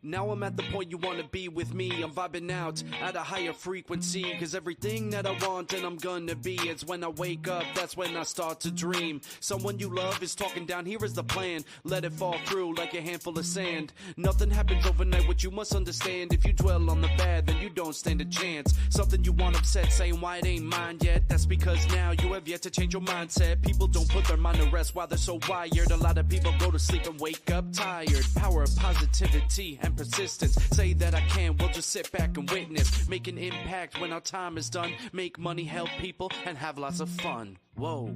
Now I'm at the point you wanna be with me. I'm vibing out at a higher frequency, cause everything that I want and I'm gonna be, it's when I wake up, that's when I start to dream. Someone you love is talking down, here is the plan. Let it fall through like a handful of sand. Nothing happens overnight, what you must understand. If you dwell on the bad, then you don't stand a chance. Something you want upset, saying why it ain't mine yet. That's because now you have yet to change your mindset. People don't put their mind to rest while they're so wired. A lot of people go to sleep and wake up tired. Power of positivity and persistence. Say that I can, we'll just sit back and witness. Make an impact when our time is done. Make money, help people, and have lots of fun. Whoa.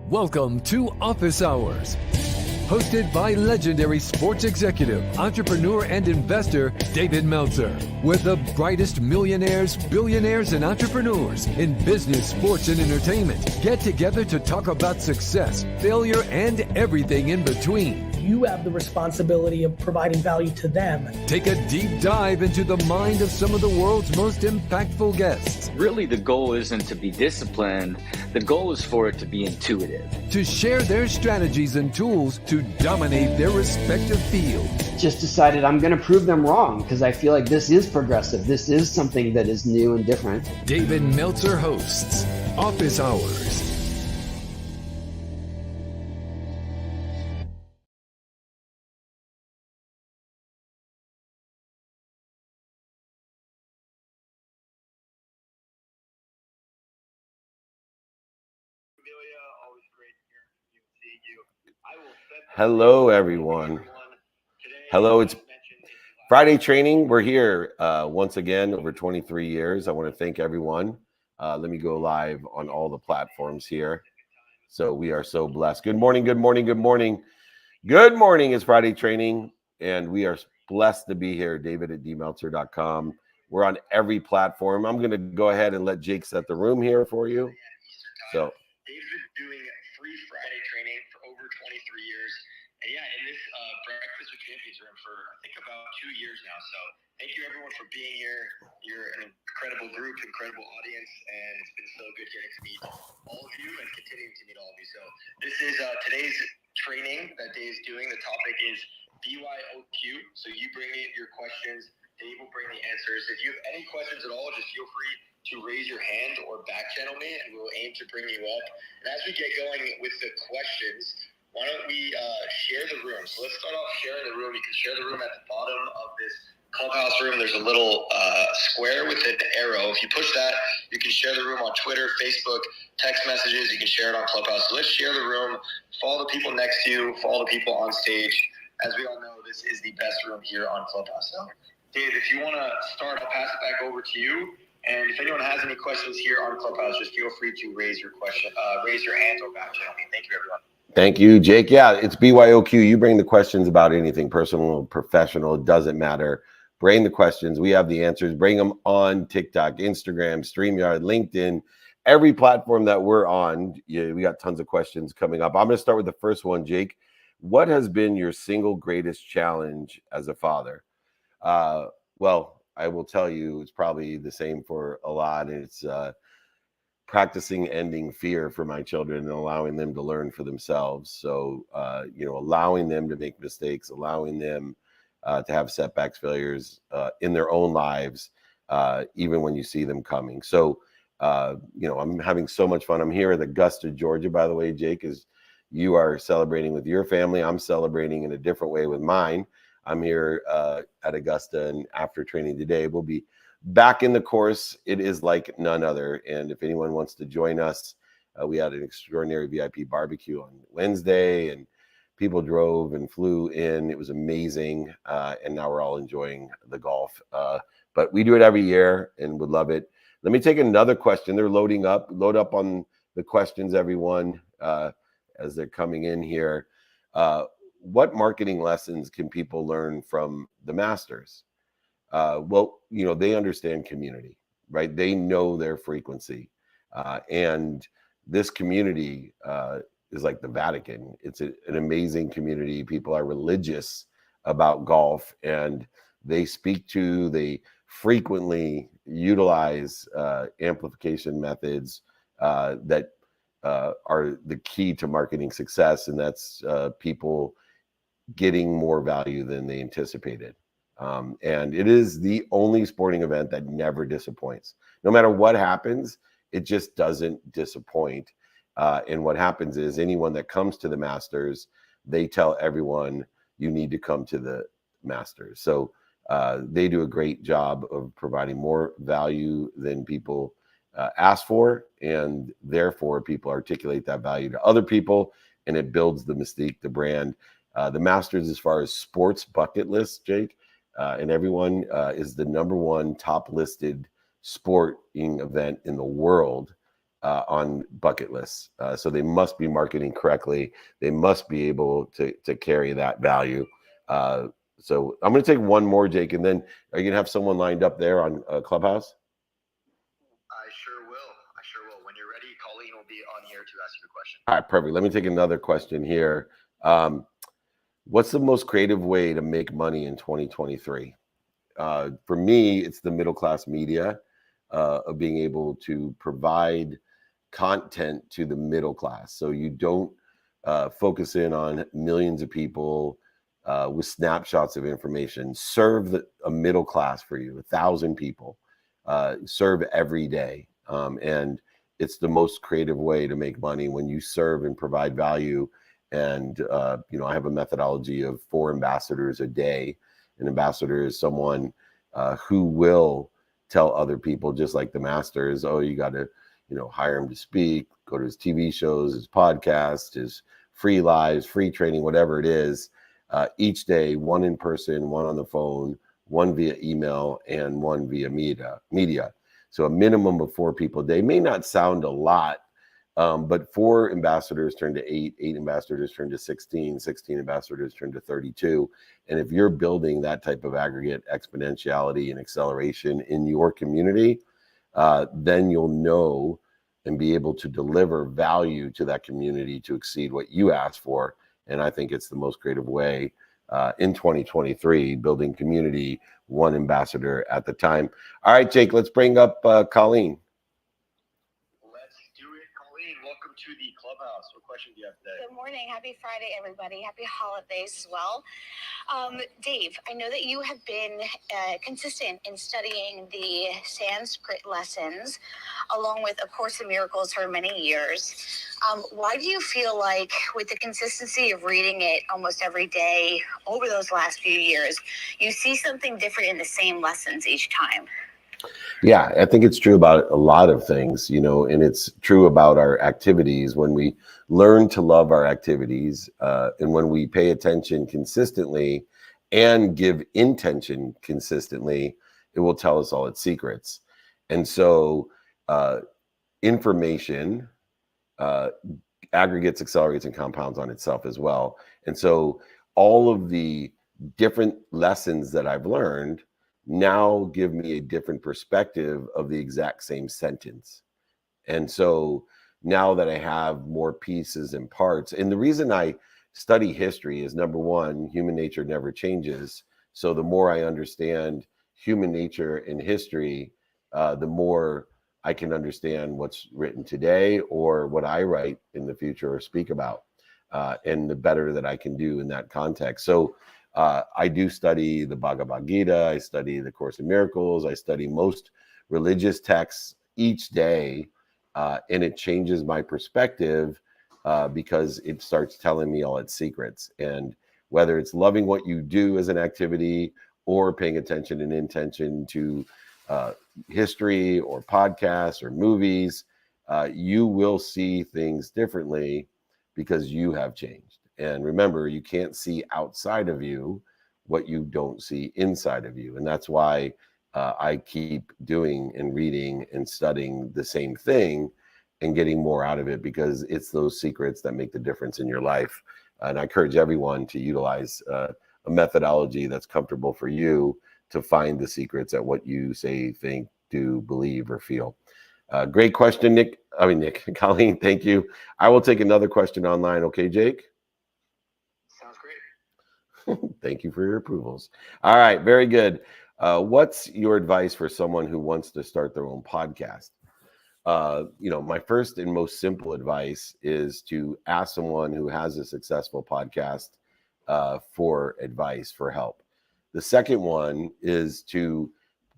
Welcome to Office Hours, hosted by legendary sports executive, entrepreneur, and investor David Meltzer, where the brightest millionaires, billionaires, and entrepreneurs in business, sports, and entertainment get together to talk about success, failure, and everything in between. You have the responsibility of providing value to them. Take a deep dive into the mind of some of the world's most impactful guests. Really, the goal isn't to be disciplined. The goal is for it to be intuitive. To share their strategies and tools to dominate their respective fields. Just decided I'm going to prove them wrong because I feel like this is progressive. This is something that is new and different. David Meltzer hosts Office Hours. Hello, everyone. Hello, it's Friday training. We're here once again over 23 years. I want to thank everyone. Let me go live on all the platforms here. So we are so blessed. Good morning, good morning, good morning. Good morning. It's Friday training, and we are blessed to be here. David@dmeltzer.com. We're on every platform. I'm going to go ahead and let Jake set the room here for you. So Dave's been doing free Friday training for over 23 years. And yeah, in this Breakfast with Champions room for, I think, about 2 years now. So thank you, everyone, for being here. You're an incredible group, incredible audience, and it's been so good getting to meet all of you and continuing to meet all of you. So this is today's training that Dave's doing. The topic is BYOQ. So you bring in your questions. Dave will bring the answers. If you have any questions at all, just feel free to raise your hand or back channel me, and we'll aim to bring you up. And as we get going with the questions, why don't we share the room? So let's start off sharing the room. You can share the room at the bottom of this Clubhouse room. There's a little square with an arrow. If you push that, you can share the room on Twitter, Facebook, text messages. You can share it on Clubhouse. So let's share the room. Follow the people next to you. Follow the people on stage. As we all know, this is the best room here on Clubhouse. So, Dave, if you want to start, I'll pass it back over to you. And if anyone has any questions here on Clubhouse, just feel free to raise your question, raise your hand or back channel me. Thank you, everyone. thank you, Jake. Yeah, it's BYOQ. You bring the questions about anything, personal, professional, it doesn't matter. Bring the questions. We have the answers. Bring them on TikTok, Instagram, StreamYard, LinkedIn, every platform that we're on. Yeah, we got tons of questions coming up. I'm going to start with the first one, Jake. What has been your single greatest challenge as a father? Well, I will tell you, it's probably the same for a lot. It's practicing ending fear for my children and allowing them to learn for themselves. So, allowing them to make mistakes, allowing them to have setbacks, failures in their own lives, even when you see them coming. So, I'm having so much fun. I'm here at Augusta, Georgia, by the way, Jake, as you are celebrating with your family. I'm celebrating in a different way with mine. I'm here at Augusta, and after training today, we'll be back in the course. It is like none other. And if anyone wants to join us, we had an extraordinary VIP barbecue on Wednesday, and people drove and flew in. It was amazing. And now we're all enjoying the golf. But we do it every year and would love it. Let me take another question. They're loading up. Load up on the questions, everyone, as they're coming in here. What marketing lessons can people learn from the Masters? Well, they understand community, right? They know their frequency. And this community is like the Vatican. It's an amazing community. People are religious about golf, and they frequently utilize amplification methods that are the key to marketing success, and that's people getting more value than they anticipated. And it is the only sporting event that never disappoints. No matter what happens, it just doesn't disappoint. And what happens is anyone that comes to the Masters, they tell everyone, you need to come to the Masters. So they do a great job of providing more value than people ask for, and therefore people articulate that value to other people, and it builds the mystique, the brand. The Masters, as far as sports bucket list, Jake, and everyone, is the #1 top listed sporting event in the world on bucket lists. So they must be marketing correctly. They must be able to carry that value. So I'm going to take one more, Jake, and then are you going to have someone lined up there on Clubhouse? I sure will. When you're ready, Colleen will be on here to ask you a question. All right, perfect. Let me take another question here. What's the most creative way to make money in 2023? For me, it's the middle-class media of being able to provide content to the middle class. So you don't focus in on millions of people with snapshots of information. Serve a middle class for you, 1,000 people. Serve every day. And it's the most creative way to make money when you serve and provide value. And, I have a methodology of 4 ambassadors a day. An ambassador is someone who will tell other people, just like the Masters, oh, you got to, hire him to speak, go to his TV shows, his podcast, his free lives, free training, whatever it is. Each day, 1 in person, 1 on the phone, 1 via email, and 1 via media. So a minimum of 4 people a day. May not sound a lot, but 4 ambassadors turn to 8, 8 ambassadors turn to 16, 16 ambassadors turn to 32. And if you're building that type of aggregate exponentiality and acceleration in your community, then you'll know and be able to deliver value to that community to exceed what you asked for. And I think it's the most creative way in 2023, building community 1 ambassador at the time. All right, Jake, let's bring up Colleen. Let's do it. Colleen, welcome to the clubhouse. What question do you have today? Good morning. Happy Friday, everybody. Happy holidays as well. Dave, I know that you have been consistent in studying the Sanskrit lessons, along with A Course in Miracles for many years. Why do you feel like, with the consistency of reading it almost every day over those last few years, you see something different in the same lessons each time? Yeah, I think it's true about a lot of things, and it's true about our activities. When we learn to love our activities, and when we pay attention consistently and give intention consistently, it will tell us all its secrets. And so information aggregates, accelerates, and compounds on itself as well. And so all of the different lessons that I've learned now give me a different perspective of the exact same sentence. And so now that I have more pieces and parts, and the reason I study history is, #1, human nature never changes. So the more I understand human nature and history, the more I can understand what's written today or what I write in the future or speak about, and the better that I can do in that context. So I do study the Bhagavad Gita, I study the Course in Miracles, I study most religious texts each day, and it changes my perspective because it starts telling me all its secrets. And whether it's loving what you do as an activity or paying attention and intention to history or podcasts or movies, you will see things differently because you have changed. And remember, you can't see outside of you what you don't see inside of you. And that's why I keep doing and reading and studying the same thing and getting more out of it, because it's those secrets that make the difference in your life. And I encourage everyone to utilize a methodology that's comfortable for you to find the secrets at what you say, think, do, believe, or feel. Great question, Nick. Colleen, thank you. I will take another question online. Okay, Jake? Sounds great. Thank you for your approvals. All right, very good. What's your advice for someone who wants to start their own podcast? My first and most simple advice is to ask someone who has a successful podcast for advice, for help. The second one is to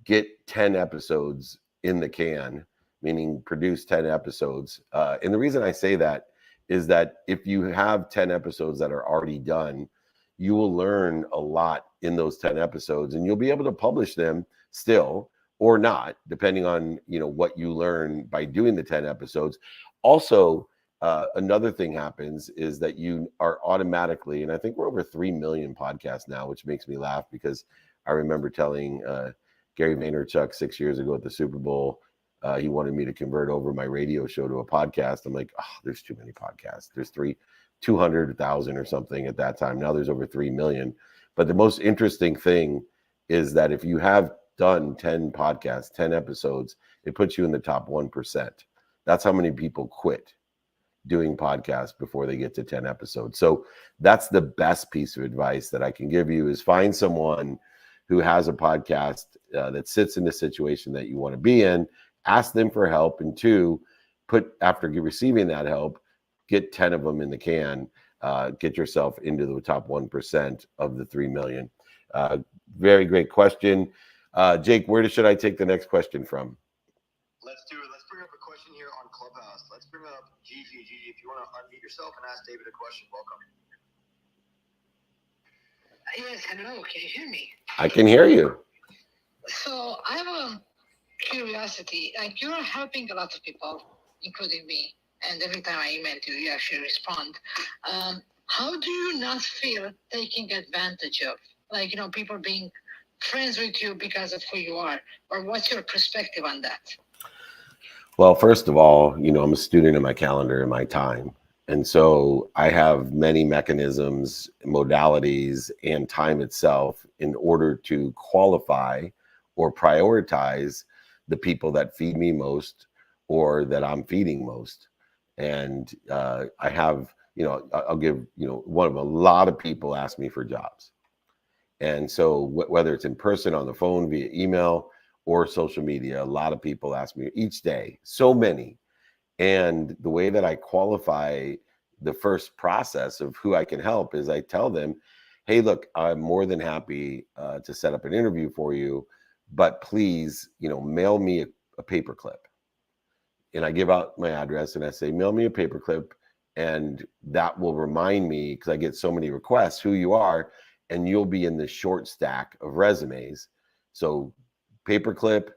get 10 episodes in the can, meaning produce 10 episodes. And the reason I say that is that if you have 10 episodes that are already done, you will learn a lot in those 10 episodes, and you'll be able to publish them still or not, depending on what you learn by doing the 10 episodes. Also, another thing happens is that you are automatically, and I think we're over 3 million podcasts now, which makes me laugh, because I remember telling Gary Vaynerchuk 6 years ago at the Super Bowl, he wanted me to convert over my radio show to a podcast. I'm like, oh, there's too many podcasts. There's 200,000 or something at that time. Now there's over 3 million. But the most interesting thing is that if you have done 10 podcasts, 10 episodes, it puts you in the top 1%. That's how many people quit doing podcasts before they get to 10 episodes. So that's the best piece of advice that I can give you, is find someone who has a podcast that sits in the situation that you want to be in, ask them for help, and two, after receiving that help, get 10 of them in the can, get yourself into the top 1% of the 3 million. Very great question. Jake, where should I take the next question from? Let's do it. Let's bring up a question here on Clubhouse. Let's bring up Gigi. Gigi, if you want to unmute yourself and ask David a question, welcome. Yes, hello. Can you hear me? I can hear you. So I have a curiosity. Like, you're helping a lot of people, including me. And every time I email you, you actually respond. How do you not feel taking advantage of? Like, people being friends with you because of who you are? Or what's your perspective on that? Well, first of all, I'm a student of my calendar and my time. And so I have many mechanisms, modalities, and time itself in order to qualify or prioritize the people that feed me most or that I'm feeding most. And I have, I'll give, one of a lot of people ask me for jobs. And so whether it's in person, on the phone, via email, or social media, a lot of people ask me each day, so many. And the way that I qualify the first process of who I can help is I tell them, hey, look, I'm more than happy to set up an interview for you, but please, mail me a paperclip. And I give out my address and I say, mail me a paperclip, and that will remind me, because I get so many requests, who you are, and you'll be in the short stack of resumes. So paperclip,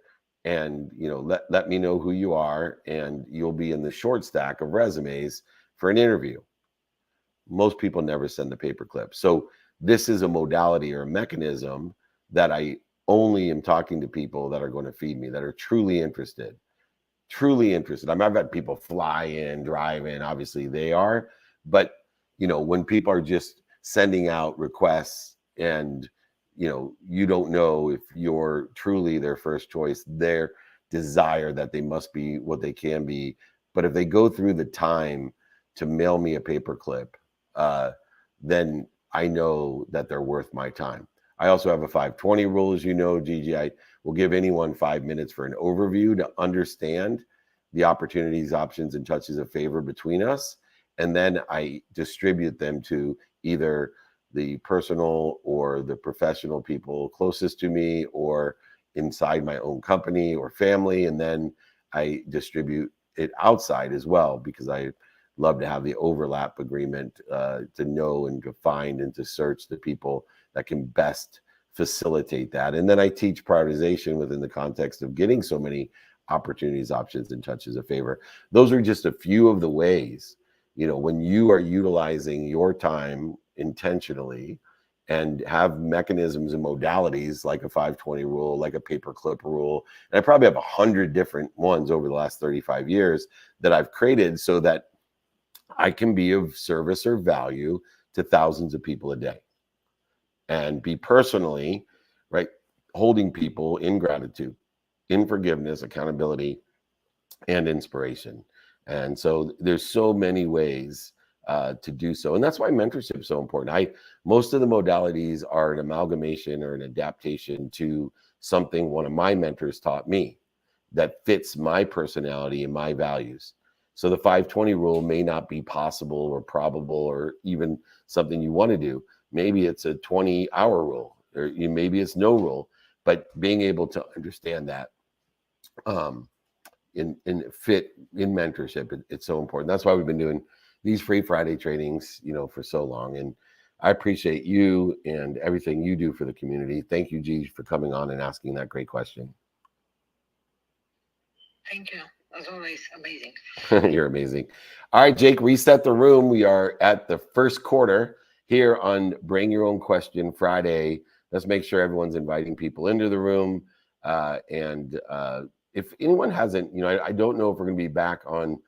and let me know who you are, and you'll be in the short stack of resumes for an interview. Most people never send the paperclip. So this is a modality or a mechanism that I only am talking to people that are going to feed me, that are truly interested. I've had people fly in, drive in, obviously they are, but when people are just sending out requests and you don't know if you're truly their first choice, their desire that they must be what they can be. But if they go through the time to mail me a paperclip, then I know that they're worth my time. I also have a 520 rule, as you know, Gigi. I will give anyone 5 minutes for an overview to understand the opportunities, options, and touches of favor between us. And then I distribute them to either the personal or the professional people closest to me, or inside my own company or family. And then I distribute it outside as well, because I love to have the overlap agreement to know and to find and to search the people that can best facilitate that. And then I teach prioritization within the context of getting so many opportunities, options, and touches of favor. Those are just a few of the ways, you know, when you are utilizing your time intentionally and have mechanisms and modalities like a 520 rule, like a paperclip rule. And I probably have 100 different ones over the last 35 years that I've created so that I can be of service or value to thousands of people a day and be personally, right, holding people in gratitude, in forgiveness, accountability, and inspiration. And so there's so many ways to do so. And that's why mentorship is so important. Most of the modalities are an amalgamation or an adaptation to something one of my mentors taught me that fits my personality and my values. So the 520 rule may not be possible or probable or even something you want to do. Maybe it's a 20-hour rule, or maybe it's no rule, but being able to understand that in fit in mentorship, it's so important. That's why we've been doing these free Friday trainings, you know, for so long. And I appreciate you and everything you do for the community. Thank you, G, for coming on and asking that great question. Thank you. As always, amazing. You're amazing. All right, Jake, reset the room. We are at the first quarter here on Bring Your Own Question Friday. Let's make sure everyone's inviting people into the room. If anyone hasn't, you know, I don't know if we're going to be back on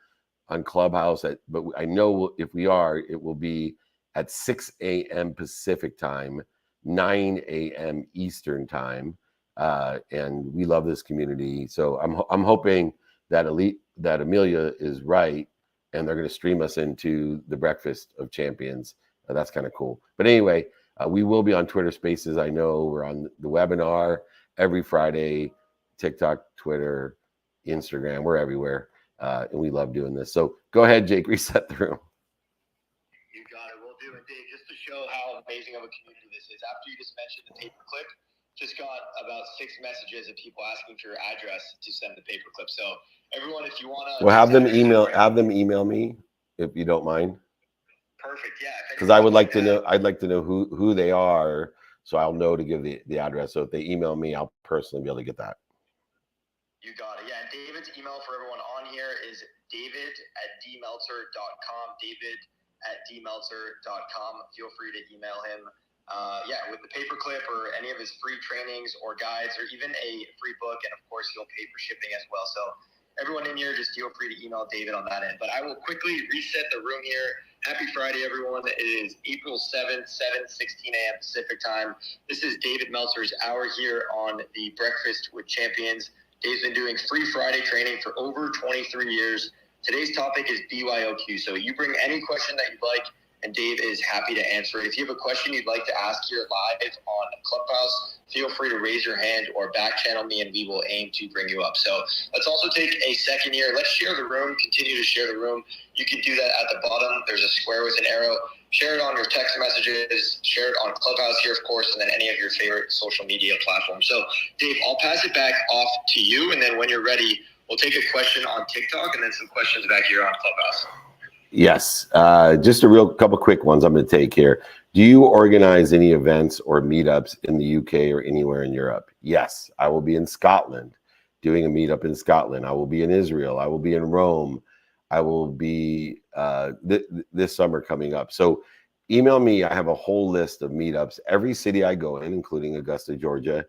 Clubhouse, but I know if we are, it will be at 6 a.m. Pacific time, 9 a.m. Eastern time. And we love this community. So I'm hoping that Amelia is right, and they're going to stream us into the Breakfast of Champions. That's kind of cool. But anyway, we will be on Twitter Spaces. I know we're on the webinar every Friday, TikTok, Twitter, Instagram. We're everywhere, and we love doing this. So go ahead, Jake, reset the room. You got it. We'll do it, Dave. Just to show how amazing of a community this is. After you just mentioned the paperclip, just got about 6 messages of people asking for your address to send the paperclip. So everyone, if you want to, well, have them email me if you don't mind. Perfect. Yeah. Because I would like to know. I'd like to know who they are, so I'll know to give the address. So if they email me, I'll personally be able to get that. You got it. Yeah. And David's email for everyone on here is david@dmeltzer.com. david@dmeltzer.com. Feel free to email him. With the paperclip or any of his free trainings or guides or even a free book. And of course, he'll pay for shipping as well. So everyone in here, just feel free to email David on that end. But I will quickly reset the room here. Happy Friday, everyone. It is April 7th, 7:16 a.m. Pacific time. This is David Meltzer's hour here on the Breakfast with Champions. Dave's been doing free Friday training for over 23 years. Today's topic is BYOQ. So you bring any question that you'd like, and Dave is happy to answer it. If you have a question you'd like to ask here live on Clubhouse, feel free to raise your hand or back channel me, and we will aim to bring you up. So let's also take a second here. Let's share the room. Continue to share the room. You can do that at the bottom. There's a square with an arrow. Share it on your text messages. Share it on Clubhouse here, of course, and then any of your favorite social media platforms. So, Dave, I'll pass it back off to you, and then when you're ready, we'll take a question on TikTok and then some questions back here on Clubhouse. Yes. Just a real couple quick ones I'm going to take here. Do you organize any events or meetups in the UK or anywhere in Europe? Yes. I will be in Scotland doing a meetup in Scotland. I will be in Israel. I will be in Rome. I will be this summer coming up. So email me. I have a whole list of meetups. Every city I go in, including Augusta, Georgia,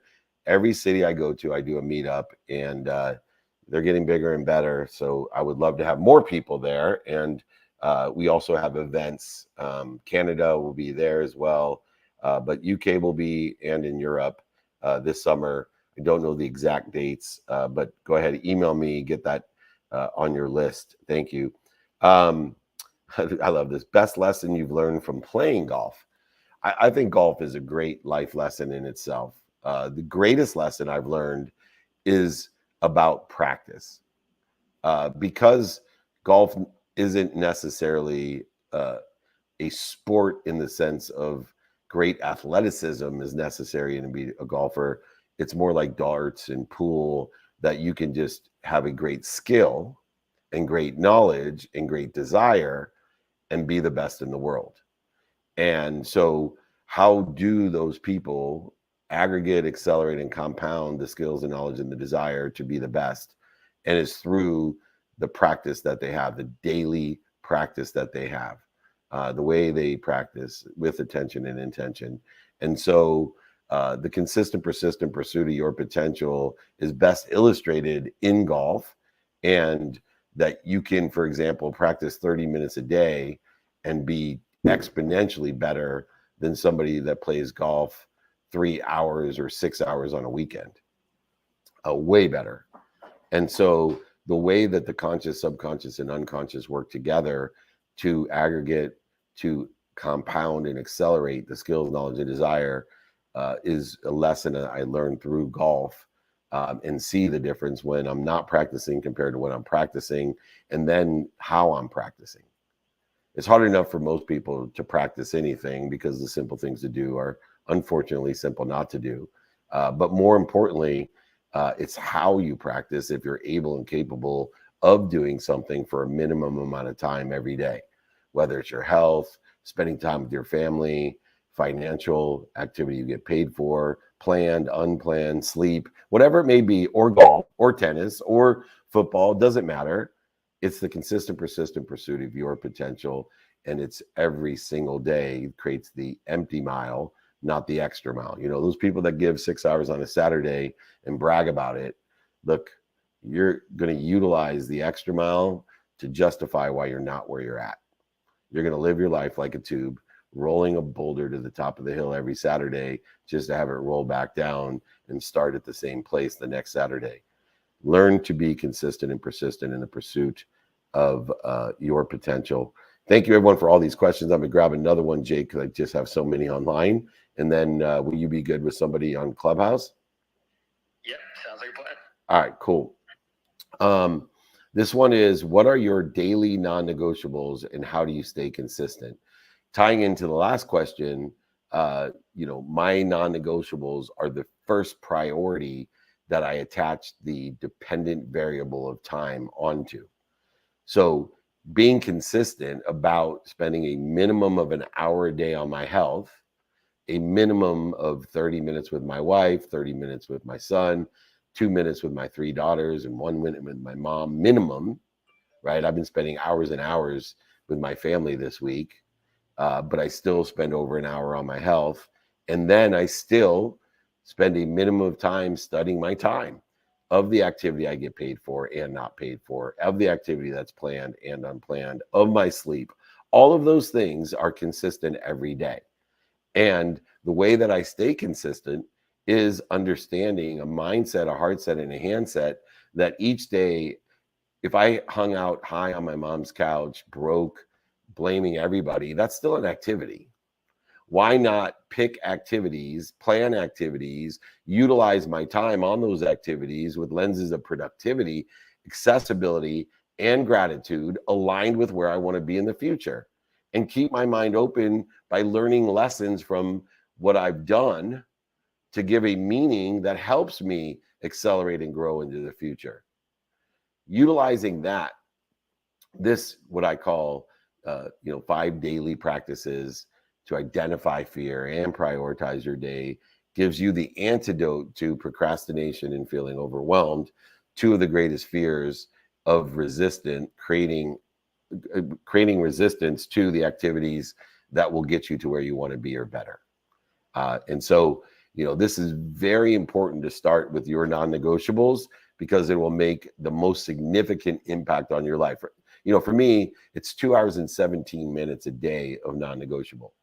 every city I go to, I do a meetup, and they're getting bigger and better. So I would love to have more people there. And we also have events. Canada will be there as well, but UK will be, and in Europe this summer. I don't know the exact dates, but go ahead, email me, get that on your list. Thank you. I love this. Best lesson you've learned from playing golf. I think golf is a great life lesson in itself. The greatest lesson I've learned is about practice, because golf isn't necessarily a sport in the sense of great athleticism is necessary to be a golfer. It's more like darts and pool, that you can just have a great skill and great knowledge and great desire and be the best in the world. And so how do those people aggregate, accelerate, and compound the skills and knowledge and the desire to be the best? And it's through the practice that they have, the daily practice that they have, the way they practice with attention and intention. And so the consistent, persistent pursuit of your potential is best illustrated in golf, and that you can, for example, practice 30 minutes a day and be exponentially better than somebody that plays golf 3 hours or 6 hours on a weekend. Way better. And so the way that the conscious, subconscious, and unconscious work together to aggregate, to compound and accelerate the skills, knowledge, and desire is a lesson that I learned through golf, and see the difference when I'm not practicing compared to when I'm practicing, and then how I'm practicing. It's hard enough for most people to practice anything because the simple things to do are unfortunately simple not to do. But more importantly, it's how you practice if you're able and capable of doing something for a minimum amount of time every day, whether it's your health, spending time with your family, financial activity you get paid for, planned, unplanned, sleep, whatever it may be, or golf, or tennis, or football, doesn't matter. It's the consistent, persistent pursuit of your potential, and it's every single day creates the empty mile, not the extra mile. You know, those people that give 6 hours on a Saturday and brag about it, look, you're going to utilize the extra mile to justify why you're not where you're at. You're going to live your life like a tube, rolling a boulder to the top of the hill every Saturday just to have it roll back down and start at the same place the next Saturday. Learn to be consistent and persistent in the pursuit of your potential. Thank you, everyone, for all these questions. I'm going to grab another one, Jake, because I just have so many online. And then will you be good with somebody on Clubhouse? Yep, sounds like a plan. All right, cool. This one is, what are your daily non-negotiables and how do you stay consistent? Tying into the last question, my non-negotiables are the first priority that I attach the dependent variable of time onto. So being consistent about spending a minimum of an hour a day on my health, a minimum of 30 minutes with my wife, 30 minutes with my son, 2 minutes with my 3 daughters, and 1 minute with my mom, minimum, right? I've been spending hours and hours with my family this week, but I still spend over an hour on my health. And then I still spend a minimum of time studying my time of the activity I get paid for and not paid for, of the activity that's planned and unplanned, of my sleep. All of those things are consistent every day. And the way that I stay consistent is understanding a mindset, a heart set, and a handset that each day, if I hung out high on my mom's couch, broke, blaming everybody, that's still an activity. Why not pick activities, plan activities, utilize my time on those activities with lenses of productivity, accessibility, and gratitude aligned with where I want to be in the future, and keep my mind open by learning lessons from what I've done to give a meaning that helps me accelerate and grow into the future. Utilizing that, this, what I call, 5 daily practices to identify fear and prioritize your day, gives you the antidote to procrastination and feeling overwhelmed, 2 of the greatest fears of resistance, creating resistance to the activities that will get you to where you want to be or better. And so, this is very important to start with your non-negotiables, because it will make the most significant impact on your life. For me, it's 2 hours and 17 minutes a day of non-negotiable.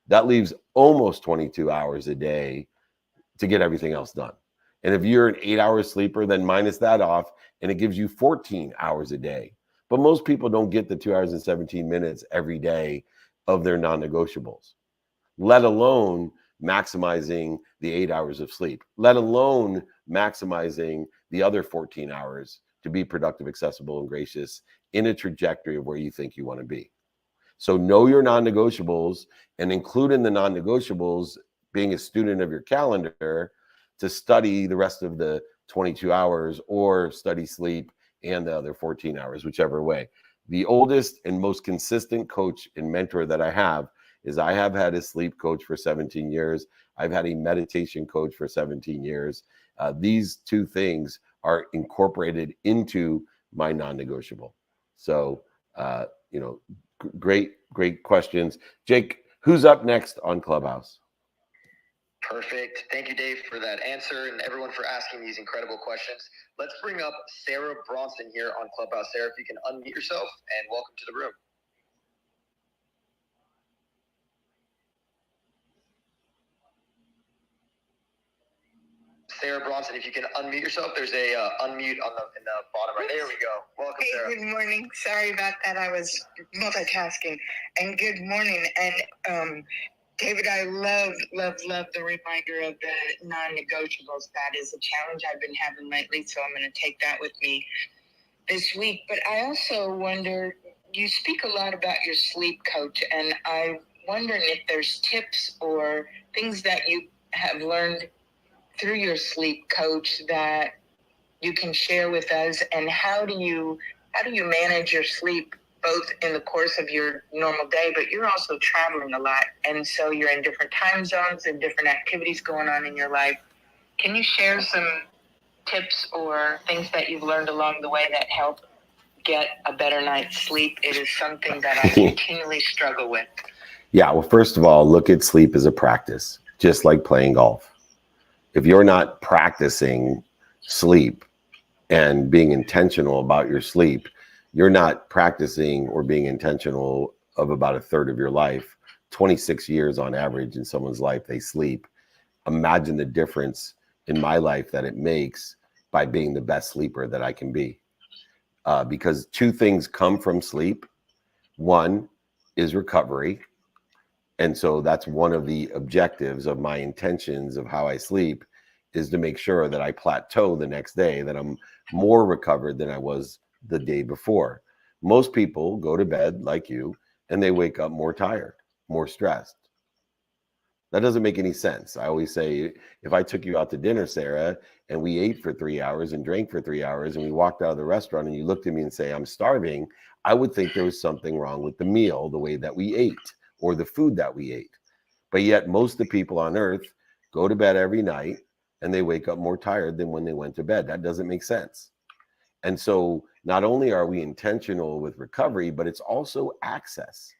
That leaves almost 22 hours a day to get everything else done. And if you're an 8-hour sleeper, then minus that off, and it gives you 14 hours a day. But most people don't get the 2 hours and 17 minutes every day of their non-negotiables, let alone maximizing the 8 hours of sleep, let alone maximizing the other 14 hours to be productive, accessible, and gracious in a trajectory of where you think you want to be. So know your non-negotiables, and include in the non-negotiables being a student of your calendar to study the rest of the 22 hours or study sleep and the other 14 hours, whichever way. The oldest and most consistent coach and mentor that I have is I have had a sleep coach for 17 years. I've had a meditation coach for 17 years. These two things are incorporated into my non-negotiable. So, great questions. Jake, who's up next on Clubhouse? Perfect. Thank you, Dave, for that answer, and everyone for asking these incredible questions. Let's bring up Sarah Bronson here on Clubhouse. Sarah, if you can unmute yourself, and welcome to the room. Sarah Bronson, if you can unmute yourself, there's a unmute in the bottom right. There we go. Welcome, hey, Sarah. Good morning. Sorry about that. I was multitasking. And good morning. And David, I love the reminder of the non-negotiables. That is a challenge I've been having lately, so I'm going to take that with me this week. But I also wonder, you speak a lot about your sleep coach, and I'm wondering if there's tips or things that you have learned through your sleep coach that you can share with us, and how do you manage your sleep both in the course of your normal day, but you're also traveling a lot, and so you're in different time zones and different activities going on in your life. Can you share some tips or things that you've learned along the way that help get a better night's sleep? It is something that I continually struggle with. Yeah, well, first of all, look at sleep as a practice, just like playing golf. If you're not practicing sleep and being intentional about your sleep, you're not practicing or being intentional of about a third of your life. 26 years on average in someone's life, they sleep. Imagine the difference in my life that it makes by being the best sleeper that I can be. Because two things come from sleep. One is recovery. And so that's one of the objectives of my intentions of how I sleep, is to make sure that I plateau the next day, that I'm more recovered than I was the day before. Most people go to bed like you, and they wake up more tired, more stressed. That doesn't make any sense. I always say, if I took you out to dinner, Sarah, and we ate for 3 hours and drank for 3 hours, and we walked out of the restaurant and you looked at me and say, I'm starving, I would think there was something wrong with the meal, the way that we ate, or the food that we ate. But yet most of the people on earth go to bed every night and they wake up more tired than when they went to bed. That doesn't make sense. And so not only are we intentional with recovery, but it's also access.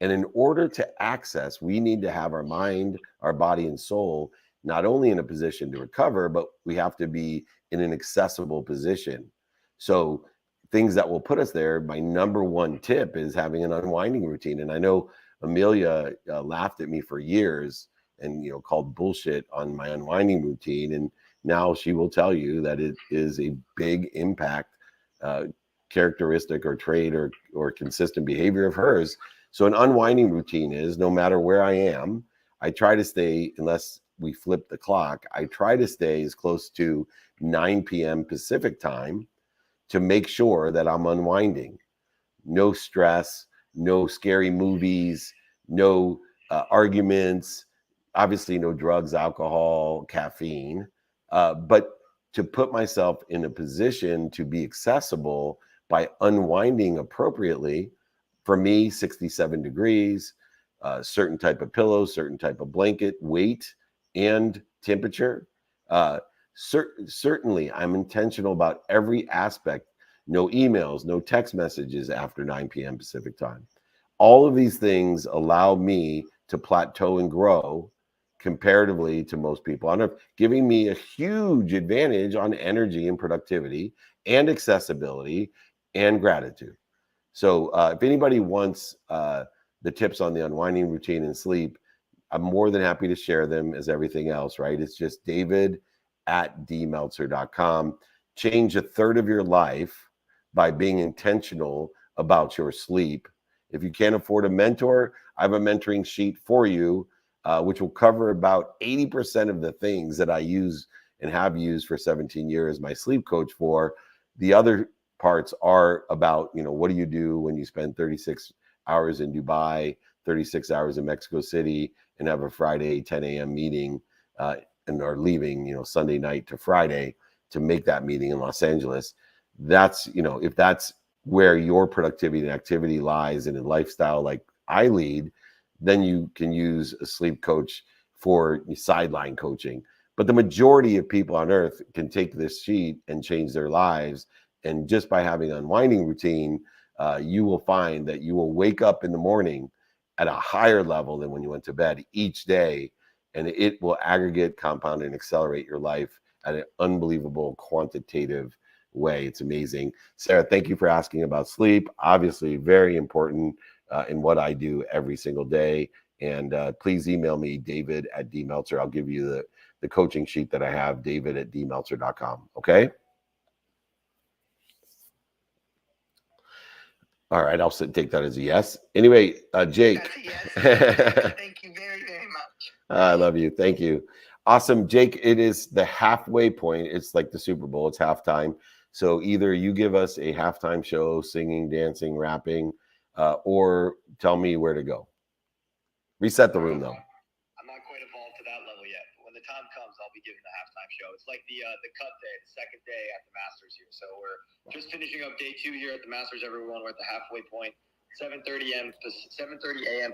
And in order to access, we need to have our mind, our body, and soul not only in a position to recover, but we have to be in an accessible position. So things that will put us there, my number one tip is having an unwinding routine. And I know Amelia laughed at me for years and called bullshit on my unwinding routine, and now she will tell you that it is a big impact characteristic or trait or consistent behavior of hers. So an unwinding routine is, no matter where I am, I try to stay, unless we flip the clock, I try to stay as close to 9 p.m. Pacific time to make sure that I'm unwinding. No stress, no scary movies, no arguments, obviously no drugs, alcohol, caffeine, but to put myself in a position to be accessible by unwinding appropriately. For me, 67 degrees, certain type of pillow, certain type of blanket, weight and temperature. Certainly, I'm intentional about every aspect. No emails, no text messages after 9 p.m. Pacific time. All of these things allow me to plateau and grow comparatively to most people on earth, giving me a huge advantage on energy and productivity and accessibility and gratitude. So if anybody wants the tips on the unwinding routine and sleep, I'm more than happy to share them as everything else, right? It's just david@dmeltzer.com. Change a third of your life by being intentional about your sleep. If you can't afford a mentor, I have a mentoring sheet for you, which will cover about 80% of the things that I use and have used for 17 years, my sleep coach for. The other parts are about, what do you do when you spend 36 hours in Dubai, 36 hours in Mexico City, and have a Friday 10 a.m. meeting and are leaving, Sunday night to Friday to make that meeting in Los Angeles. That's, if that's where your productivity and activity lies in a lifestyle like I lead, then you can use a sleep coach for sideline coaching. But the majority of people on earth can take this sheet and change their lives. And just by having an unwinding routine, you will find that you will wake up in the morning at a higher level than when you went to bed each day. And it will aggregate, compound, and accelerate your life at an unbelievable quantitative way. It's amazing. Sarah, thank you for asking about sleep. Obviously, very important in what I do every single day. And please email me, David@dmeltzer. I'll give you the coaching sheet that I have, David@dmeltzer.com. Okay. All right. I'll take that as a yes. Anyway, Jake. Yes. Thank you very, very much. I love you. Thank you. Awesome. Jake, it is the halfway point. It's like the Super Bowl. It's halftime. So either you give us a halftime show, singing, dancing, rapping, or tell me where to go. Reset the room, though. I'm not quite evolved to that level yet. But when the time comes, I'll be giving the halftime show. It's like the cut day, the second day at the Masters here. So we're just finishing up day 2 here at the Masters, everyone. We're at the halfway point. 7:30 a.m.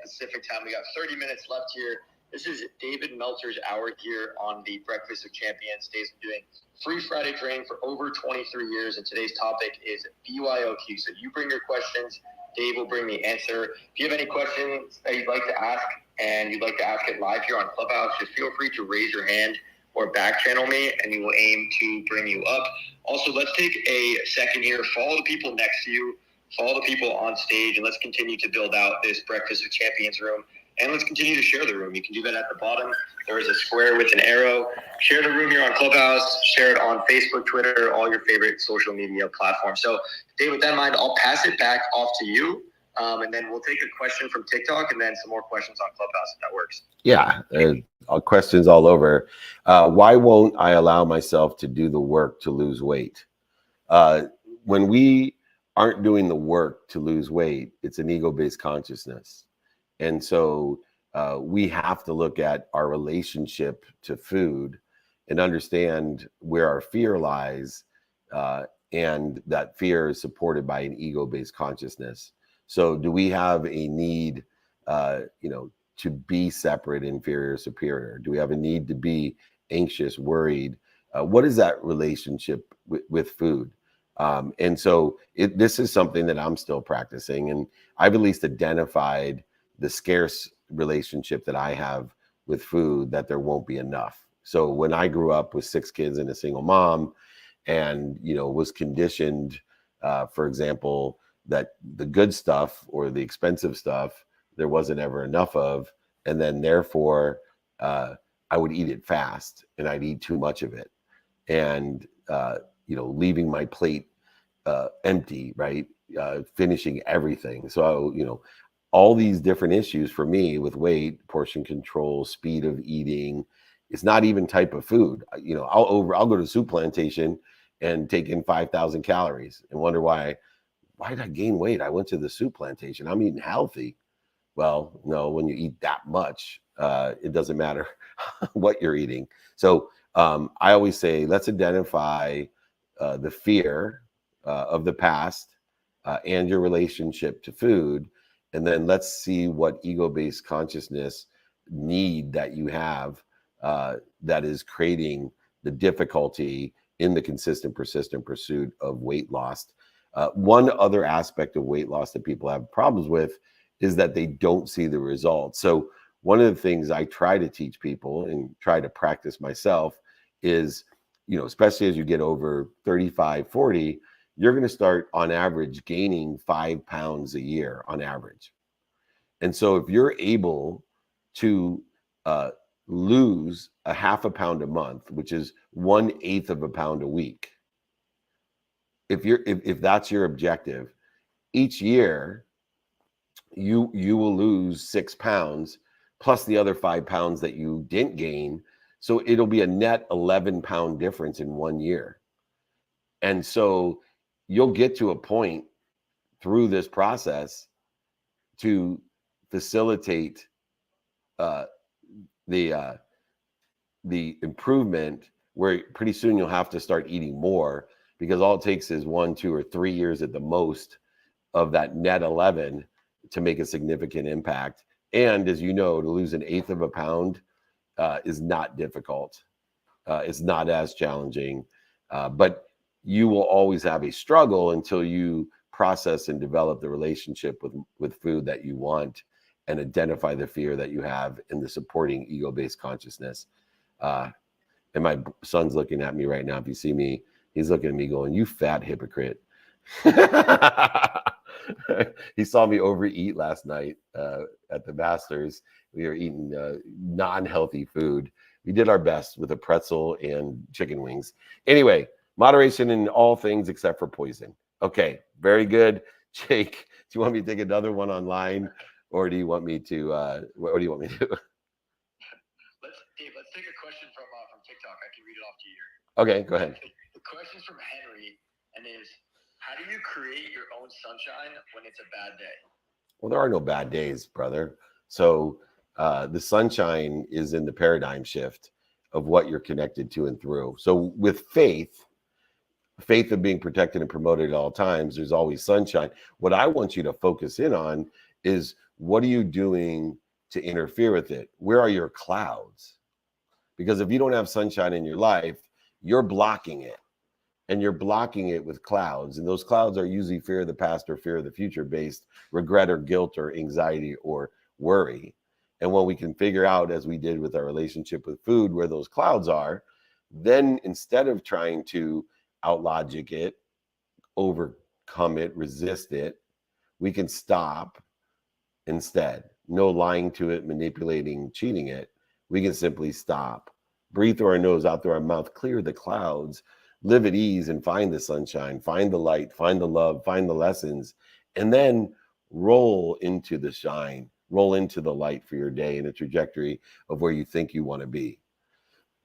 Pacific time. We got 30 minutes left here. This is David Meltzer's hour here on the Breakfast of Champions. Dave's been doing free Friday training for over 23 years, and today's topic is BYOQ. So you bring your questions, Dave will bring the answer. If you have any questions that you'd like to ask and you'd like to ask it live here on Clubhouse, just feel free to raise your hand or back channel me, and we will aim to bring you up. Also, let's take a second here. Follow the people next to you. Follow the people on stage, and let's continue to build out this Breakfast of Champions room. And let's continue to share the room. You can do that at the bottom. There is a square with an arrow. Share the room here on Clubhouse. Share it on Facebook, Twitter, all your favorite social media platforms. So, Dave, with that in mind, I'll pass it back off to you. And then we'll take a question from TikTok and then some more questions on Clubhouse, if that works. Yeah, questions all over. Why won't I allow myself to do the work to lose weight? When we aren't doing the work to lose weight, it's an ego-based consciousness. And so we have to look at our relationship to food and understand where our fear lies, and that fear is supported by an ego-based consciousness. So do we have a need, to be separate, inferior, superior? Do we have a need to be anxious, worried? What is that relationship with food? And so this is something that I'm still practicing, and I've at least identified the scarce relationship that I have with food, that there won't be enough. So when I grew up with 6 kids and a single mom, and was conditioned, for example, that the good stuff or the expensive stuff there wasn't ever enough of, and then therefore I would eat it fast, and I'd eat too much of it, and leaving my plate empty, right? Finishing everything. So all these different issues for me with weight, portion control, speed of eating. It's not even type of food. I'll go to Soup Plantation and take in 5,000 calories and wonder why did I gain weight? I went to the Soup Plantation. I'm eating healthy. Well, no, when you eat that much, it doesn't matter what you're eating. So I always say, let's identify the fear of the past and your relationship to food. And then let's see what ego-based consciousness need that you have that is creating the difficulty in the consistent, persistent pursuit of weight loss. One other aspect of weight loss that people have problems with is that they don't see the results. So one of the things I try to teach people and try to practice myself is, especially as you get over 35, 40, you're going to start on average gaining 5 pounds a year on average. And so if you're able to lose a half a pound a month, which is 1/8 of a pound a week, if that's your objective, each year you will lose 6 pounds plus the other 5 pounds that you didn't gain. So it'll be a net 11-pound difference in 1 year. And so you'll get to a point through this process to facilitate the improvement, where pretty soon you'll have to start eating more, because all it takes is 1, 2, or 3 years at the most of that net 11 to make a significant impact. And as you know, to lose 1/8 of a pound is not difficult. It's not as challenging, but you will always have a struggle until you process and develop the relationship with food that you want and identify the fear that you have in the supporting ego-based consciousness. And my son's looking at me right now. If you see me, he's looking at me going, "You fat hypocrite." He saw me overeat last night at the Masters. We were eating non-healthy food. We did our best with a pretzel and chicken wings. Anyway, moderation in all things except for poison. Okay, very good. Jake, do you want me to take another one online, or do you want me to? What do you want me to do? Let's take a question from TikTok. I can read it off to you here. Okay, go ahead. The question's from Henry, and is, how do you create your own sunshine when it's a bad day? Well, there are no bad days, brother. So the sunshine is in the paradigm shift of what you're connected to and through. So with faith of being protected and promoted at all times, there's always sunshine. What I want you to focus in on is, what are you doing to interfere with it? Where are your clouds? Because if you don't have sunshine in your life, you're blocking it. And you're blocking it with clouds. And those clouds are usually fear of the past or fear of the future based regret or guilt or anxiety or worry. And when we can figure out, as we did with our relationship with food, where those clouds are, then instead of trying to outlogic it, overcome it, resist it, we can stop instead. No lying to it, manipulating, cheating it. We can simply stop. Breathe through our nose, out through our mouth, clear the clouds, live at ease and find the sunshine, find the light, find the love, find the lessons, and then roll into the shine, roll into the light for your day in a trajectory of where you think you want to be.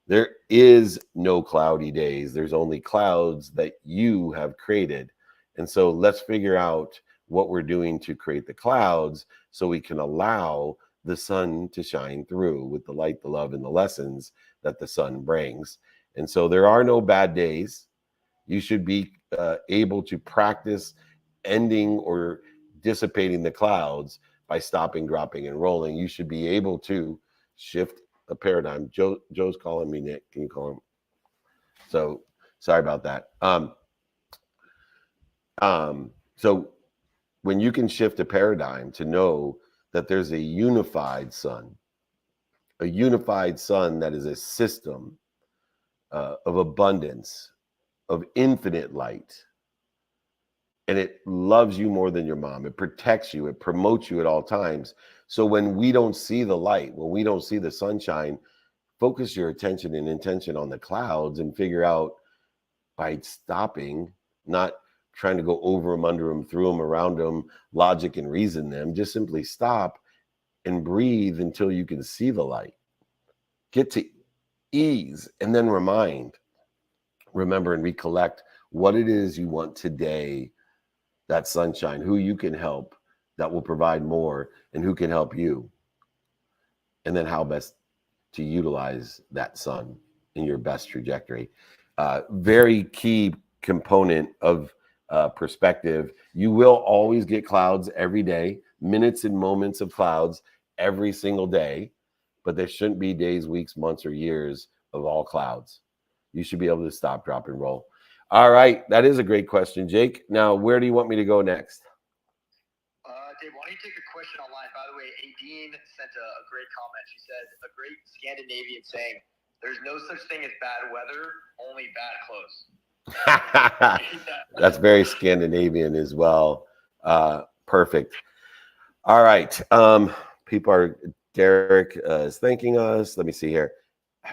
There is no cloudy days. There's only clouds that you have created. And so let's figure out what we're doing to create the clouds so we can allow the sun to shine through with the light, the love, and the lessons that the sun brings. And so there are no bad days. You should be able to practice ending or dissipating the clouds by stopping, dropping, and rolling. You should be able to shift a paradigm. Joe's calling me, Nick. Can you call him? So sorry about that. So when you can shift a paradigm to know that there's a unified sun that is a system of abundance, of infinite light, and it loves you more than your mom. It protects you. It promotes you at all times. So when we don't see the light, when we don't see the sunshine, focus your attention and intention on the clouds and figure out, by stopping, not trying to go over them, under them, through them, around them, logic and reason them, just simply stop and breathe until you can see the light. Get to ease, and then remember and recollect what it is you want today, that sunshine, who you can help that will provide more, and who can help you, and then how best to utilize that sun in your best trajectory. Very key component of perspective. You will always get clouds every day, minutes and moments of clouds every single day, but there shouldn't be days, weeks, months, or years of all clouds. You should be able to stop, drop, and roll. All right, that is a great question, Jake. Now, where do you want me to go next? Dave, why don't you take a question online? By the way, Adine sent a great comment. She said, a great Scandinavian saying, there's no such thing as bad weather, only bad clothes. That's very Scandinavian as well. Perfect. All right. Derek is thanking us. Let me see here.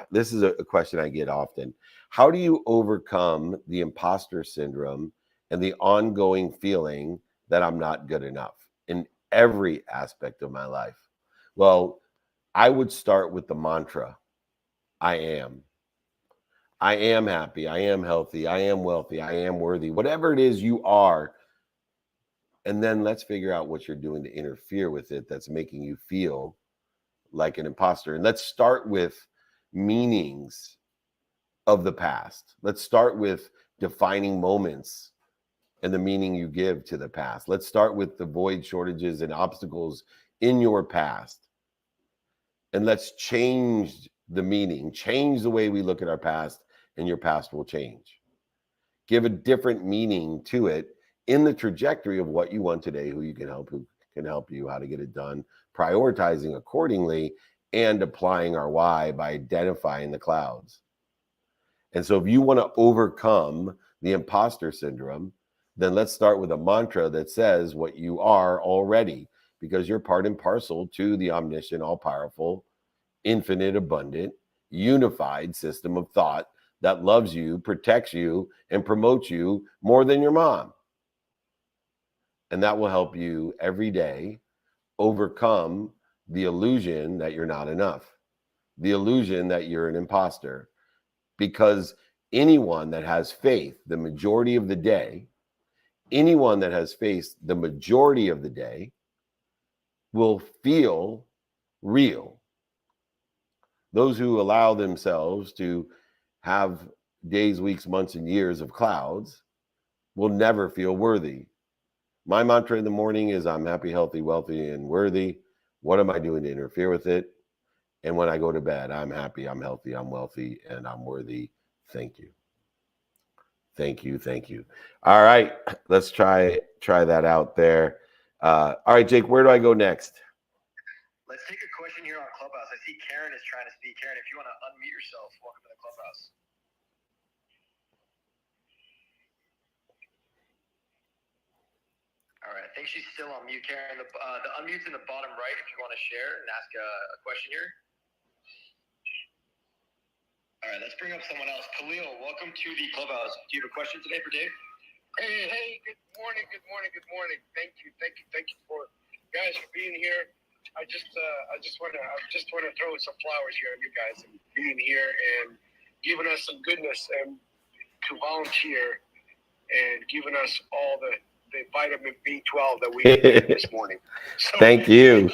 This is a question I get often. How do you overcome the imposter syndrome and the ongoing feeling that I'm not good enough in every aspect of my life? Well, I would start with the mantra, I am. I am happy. I am healthy. I am wealthy. I am worthy. Whatever it is you are. And then let's figure out what you're doing to interfere with it that's making you feel like an imposter. And let's start with meanings of the past. Let's start with defining moments and the meaning you give to the past. Let's start with the void, shortages, and obstacles in your past. And let's change the meaning, change the way we look at our past, and your past will change. Give a different meaning to it in the trajectory of what you want today, who you can help, who can help you, how to get it done, prioritizing accordingly, and applying our why by identifying the clouds. And so if you want to overcome the imposter syndrome, then let's start with a mantra that says what you are already, because you're part and parcel to the omniscient, all-powerful, infinite, abundant, unified system of thought that loves you, protects you, and promotes you more than your mom. And that will help you every day overcome the illusion that you're not enough, the illusion that you're an imposter. Because anyone that has faith the majority of the day, anyone that has faith the majority of the day will feel real. Those who allow themselves to have days, weeks, months, and years of clouds will never feel worthy. My mantra in the morning is I'm happy, healthy, wealthy, and worthy. What am I doing to interfere with it? And when I go to bed, I'm happy, I'm healthy, I'm wealthy, and I'm worthy. Thank you. Thank you. Thank you. All right. Let's try that out there. All right, Jake, where do I go next? Let's take a question here on Clubhouse. I see Karen is trying to speak. Karen, if you want to unmute yourself, welcome to the Clubhouse. All right, I think she's still on mute, Karen. The unmute's in the bottom right if you want to share and ask a question here. All right, let's bring up someone else. Khalil, welcome to the Clubhouse. Do you have a question today for Dave? Hey, good morning. Thank you for guys for being here. I just want to throw some flowers here on you guys and being here and giving us some goodness and to volunteer and giving us all the vitamin B12 that we needed this morning. So, Thank you.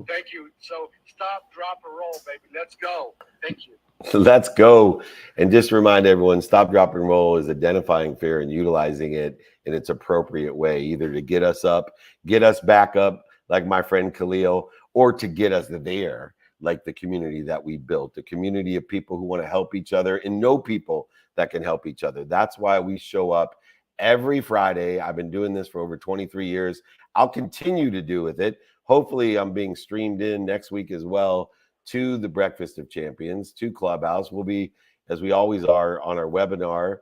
Thank you. So stop, drop, and roll, baby. Let's go. Thank you. Let's go. And just remind everyone, stop, drop, and roll is identifying fear and utilizing it in its appropriate way, either to get us up, get us back up, like my friend Khalil, or to get us there, like the community that we built, a community of people who want to help each other and know people that can help each other. That's why we show up every Friday. I've been doing this for over 23 years. I'll continue to do with it. Hopefully I'm being streamed in next week as well to the Breakfast of Champions, to Clubhouse. We'll be, as we always are, on our webinar.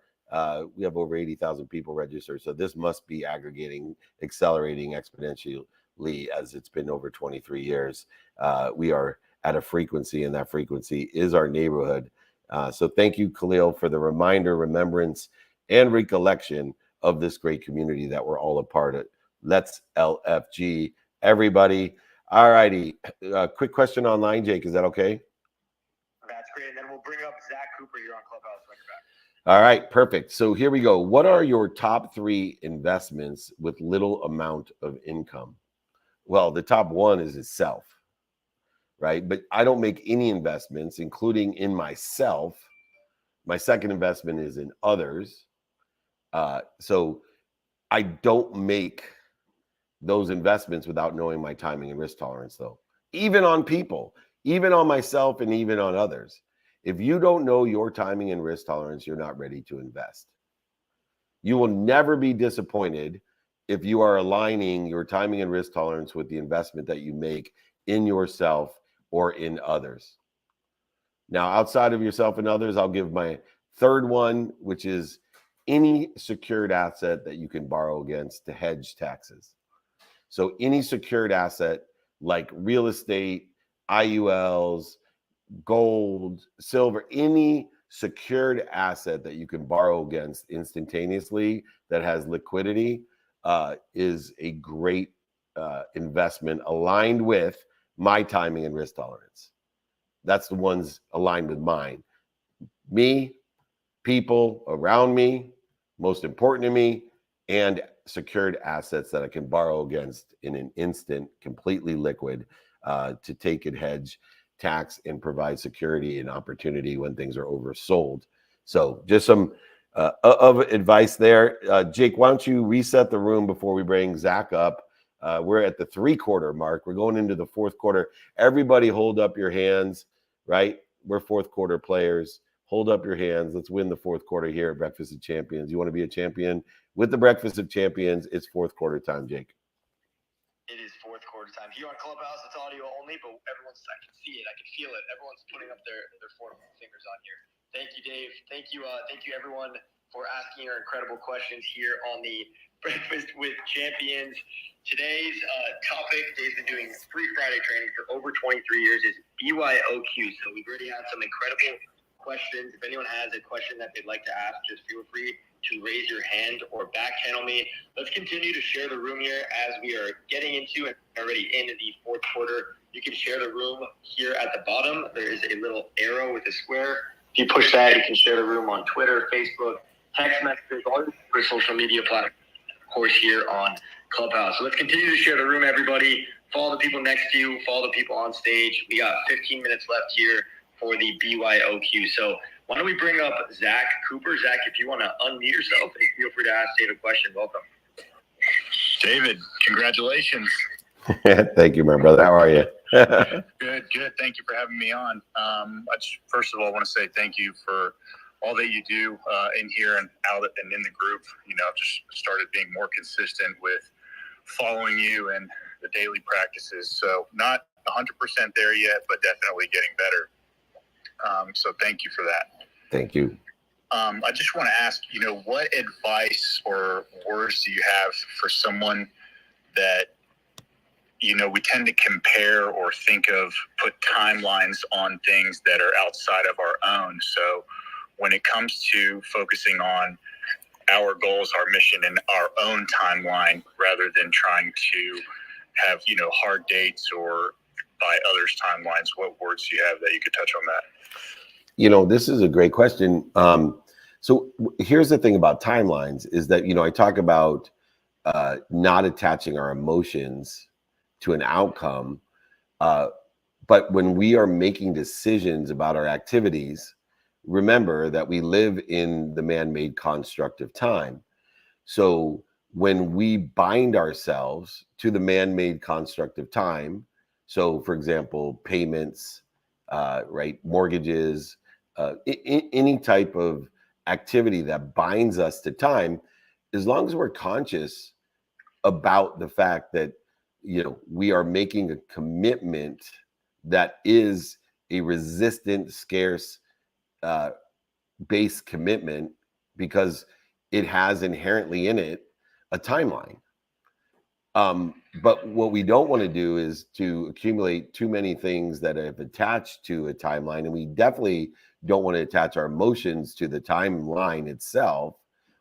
We have over 80,000 people registered. So this must be aggregating, accelerating exponentially as it's been over 23 years. We are at a frequency, and that frequency is our neighborhood. So thank you, Khalil, for the reminder, remembrance, and recollection of this great community that we're all a part of. Let's LFG, everybody. All righty. Quick question online, Jake. Is that okay? That's great. And then we'll bring up Zach Cooper here on Clubhouse when you're back. All right, perfect. So here we go. What are your top 3 investments with little amount of income? Well, the top one is itself, right? But I don't make any investments, including in myself. My second investment is in others. So I don't make those investments without knowing my timing and risk tolerance, though, even on people, even on myself, and even on others. If you don't know your timing and risk tolerance, you're not ready to invest. You will never be disappointed if you are aligning your timing and risk tolerance with the investment that you make in yourself or in others. Now, outside of yourself and others, I'll give my third one, which is any secured asset that you can borrow against to hedge taxes. So any secured asset like real estate, IULs, gold, silver, any secured asset that you can borrow against instantaneously that has liquidity is a great investment aligned with my timing and risk tolerance. That's the ones aligned with mine. Me, people around me, most important to me, and secured assets that I can borrow against in an instant, completely liquid, to take and hedge tax and provide security and opportunity when things are oversold. So just some of advice there. Jake, why don't you reset the room before we bring Zach up? We're at the 3/4 mark. We're going into the 4th quarter. Everybody hold up your hands, right? We're 4th quarter players. Hold up your hands. Let's win the 4th quarter here at Breakfast of Champions. You want to be a champion with the Breakfast of Champions? It's 4th quarter time, Jake. It is 4th quarter time. Here on Clubhouse, it's audio only, but I can see it. I can feel it. Everyone's putting up their 4 fingers on here. Thank you, Dave. Thank you, everyone, for asking your incredible questions here on the Breakfast with Champions. Today's topic, Dave's been doing free Friday training for over 23 years, is BYOQ. So we've already had some incredible questions. If anyone has a question that they'd like to ask, just feel free to raise your hand or back channel me. Let's continue to share the room here as we are getting into and already in the 4th quarter. You can share the room here at the bottom. There is a little arrow with a square. If you push that, you can share the room on Twitter, Facebook, text messages, all your social media platforms, of course, here on Clubhouse. So let's continue to share the room, everybody. Follow the people next to you. Follow the people on stage. We got 15 minutes left here for the BYOQ. So why don't we bring up Zach Cooper? Zach, if you want to unmute yourself, and feel free to ask Dave a question. Welcome. David, congratulations. Thank you, my brother. How are you? Good. Thank you for having me on. First of all, I want to say thank you for all that you do in here and out and in the group. I've just started being more consistent with following you and the daily practices. So not 100% there yet, but definitely getting better. So thank you for that. Thank you. I just want to ask, what advice or words do you have for someone that, we tend to compare or think of, put timelines on things that are outside of our own. So when it comes to focusing on our goals, our mission, and our own timeline, rather than trying to have, hard dates or by others' timelines, what words do you have that you could touch on that? This is a great question. So here's the thing about timelines is that, I talk about not attaching our emotions to an outcome. But when we are making decisions about our activities, remember that we live in the man-made construct of time. So when we bind ourselves to the man-made construct of time, so for example, payments, right, mortgages, any type of activity that binds us to time, as long as we're conscious about the fact that, we are making a commitment that is a resistant, scarce, based commitment, because it has inherently in it a timeline. But what we don't want to do is to accumulate too many things that have attached to a timeline. And we definitely don't want to attach our emotions to the timeline itself.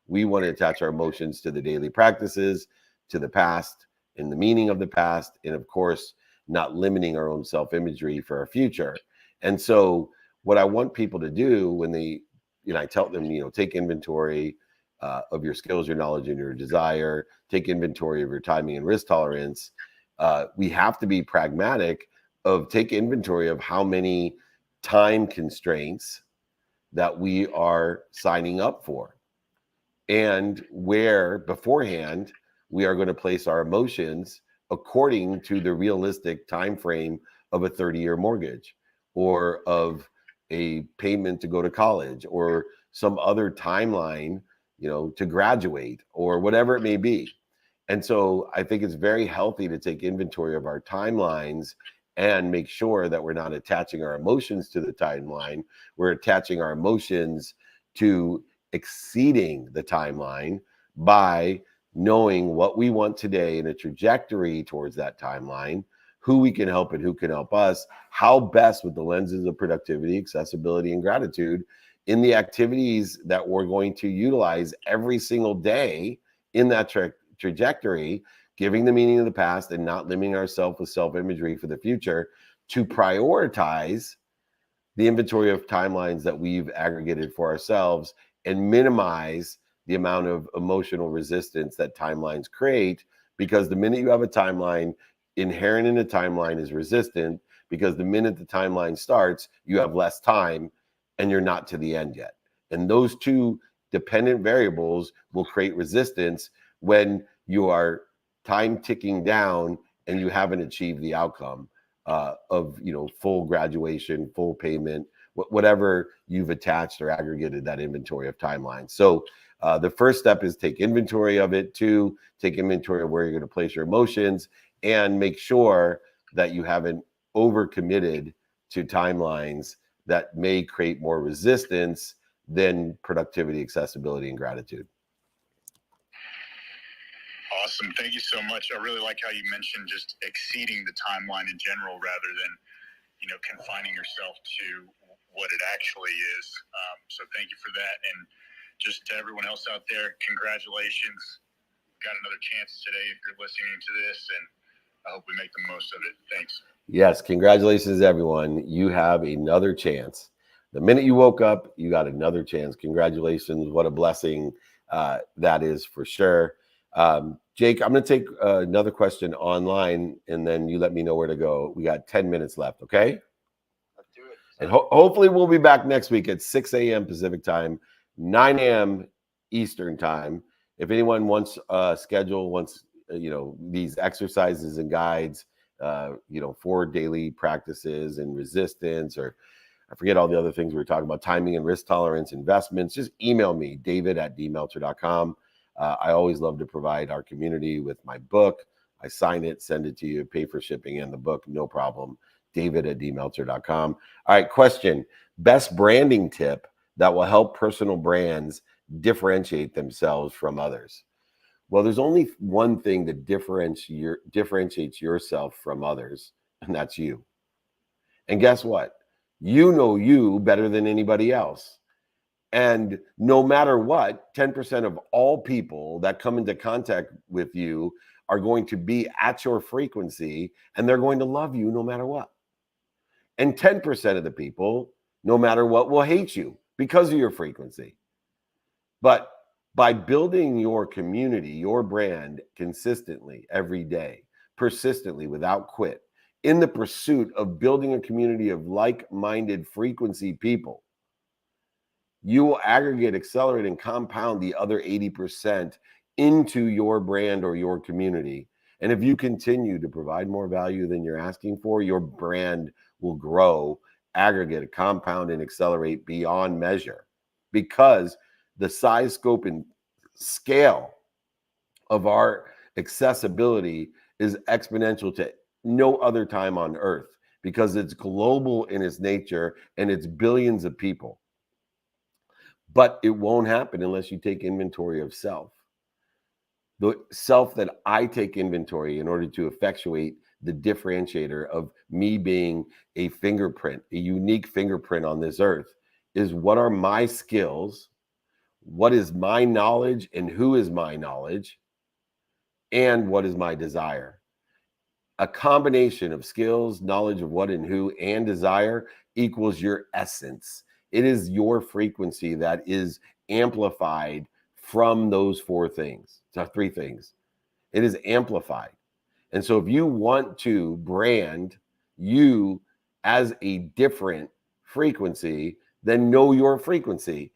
We want to attach our emotions to the daily practices, to the past, and the meaning of the past, and of course, not limiting our own self-imagery for our future. And so what I want people to do when they, I tell them, take inventory of your skills, your knowledge, and your desire, take inventory of your timing and risk tolerance. We have to be pragmatic take inventory of how many time constraints that we are signing up for, and where beforehand we are going to place our emotions according to the realistic time frame of a 30-year mortgage, or of a payment to go to college, or some other timeline, to graduate, or whatever it may be. And so I think it's very healthy to take inventory of our timelines and make sure that we're not attaching our emotions to the timeline. We're attaching our emotions to exceeding the timeline by knowing what we want today and a trajectory towards that timeline, who we can help and who can help us, how best with the lenses of productivity, accessibility, and gratitude in the activities that we're going to utilize every single day in that trajectory, giving the meaning of the past and not limiting ourselves with self-imagery for the future, to prioritize the inventory of timelines that we've aggregated for ourselves and minimize the amount of emotional resistance that timelines create. Because the minute you have a timeline, inherent in a timeline is resistant, because the minute the timeline starts, you have less time and you're not to the end yet. And those two dependent variables will create resistance when you are time ticking down and you haven't achieved the outcome of, you know, full graduation, full payment, whatever you've attached or aggregated that inventory of timelines. So the first step is take inventory of it. 2, take inventory of where you're going to place your emotions, and make sure that you haven't overcommitted to timelines that may create more resistance than productivity, accessibility, and gratitude. Awesome. Thank you so much. I really like how you mentioned just exceeding the timeline in general rather than, you know, confining yourself to what it actually is. So thank you for that. And just to everyone else out there, congratulations. Got another chance today if you're listening to this, and I hope we make the most of it. Thanks. Yes, congratulations, everyone. You have another chance. The minute you woke up, you got another chance. Congratulations. What a blessing that is, for sure. Jake, I'm going to take another question online, and then you let me know where to go. We got 10 minutes left, okay? Let's do it. And hopefully we'll be back next week at 6 a.m. Pacific time, 9 a.m. Eastern time. If anyone wants you know, these exercises and guides, you know, for daily practices and resistance, or I forget all the other things we were talking about, timing and risk tolerance, investments, just email me, david@dmeltzer.com. I always love to provide our community with my book. I sign it, send it to you, pay for shipping and the book, no problem. David@dmeltzer.com. All right, question. Best branding tip that will help personal brands differentiate themselves from others. Well, there's only one thing that differentiates yourself from others, and that's you. And guess what? You know you better than anybody else. And no matter what, 10% of all people that come into contact with you are going to be at your frequency, and they're going to love you no matter what. And 10% of the people, no matter what, will hate you because of your frequency. But by building your community, your brand consistently every day, persistently, without quit, in the pursuit of building a community of like-minded frequency people, you will aggregate, accelerate, and compound the other 80% into your brand or your community. And if you continue to provide more value than you're asking for, your brand will grow, aggregate, compound, and accelerate beyond measure, because the size, scope, and scale of our accessibility is exponential to no other time on earth, because it's global in its nature and it's billions of people. But it won't happen unless you take inventory of self. The self that I take inventory in order to effectuate the differentiator of me being a fingerprint, a unique fingerprint on this earth, is what are my skills, what is my knowledge, and who is my knowledge, and what is my desire. A combination of skills, knowledge of what and who, and desire equals your essence. It is your frequency that is amplified from those three things. It is amplified. And so if you want to brand you as a different frequency, then know your frequency.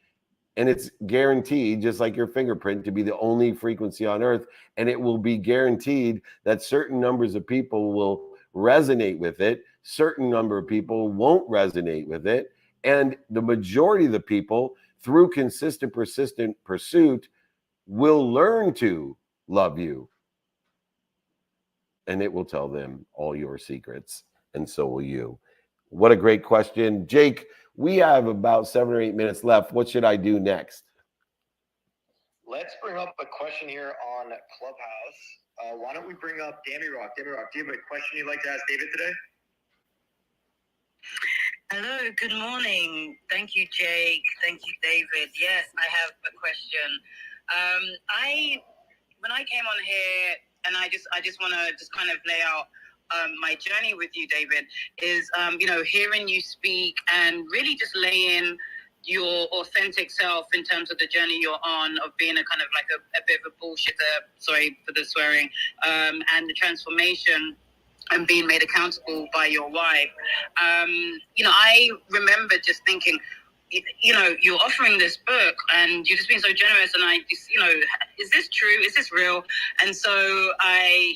And it's guaranteed, just like your fingerprint, to be the only frequency on earth. And it will be guaranteed that certain numbers of people will resonate with it. Certain number of people won't resonate with it. And the majority of the people, through consistent, persistent pursuit, will learn to love you. And it will tell them all your secrets, and so will you. What a great question. Jake, we have about 7 or 8 minutes left. What should I do next? Let's bring up a question here on Clubhouse. Why don't we bring up BYOQ? BYOQ, do you have a question you'd like to ask David today? Hello, good morning. Thank you, Jake. Thank you, David. Yes, I have a question. When I came on here, and I just want to just kind of lay out my journey with you, David, is hearing you speak and really just lay in your authentic self in terms of the journey you're on of being a kind of like a bit of a bullshitter, sorry for the swearing, and the transformation and being made accountable by your wife. I remember just thinking, you're offering this book and you're just being so generous. And I just, is this true? Is this real? And so I